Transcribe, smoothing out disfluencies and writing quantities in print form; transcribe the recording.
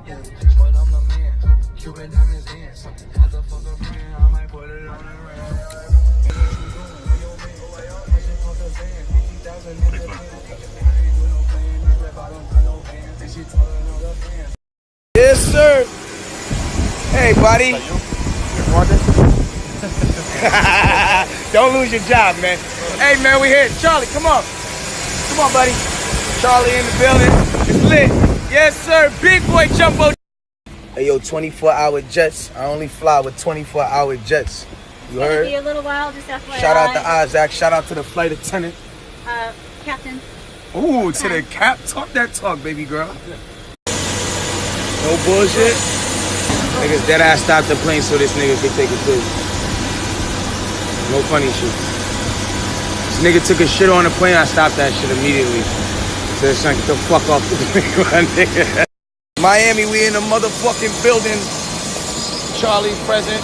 But I'm the man. Cuban diamonds dance. Had to fuck a friend, I might put it on the ram. Yes, sir. Hey, buddy. Don't lose your job, man. Hey, man, we here. Charlie, come on. Come on, buddy. Charlie in the building. It's lit. Yes, sir. Big boy jumbo. Hey, yo, 24-hour jets. I only fly with 24-hour jets. You heard? It'll be a little while, just FYI. Shout out to Isaac. Shout out to the flight attendant. Captain. Ooh, to the cap. Talk that talk, baby girl. No bullshit. Niggas dead ass stopped the plane so this nigga could take a pill. No funny shit. This nigga took a shit on the plane, I stopped that shit immediately. Said, son, get the fuck off the plane, my nigga. Miami, we in the motherfucking building. Charlie present.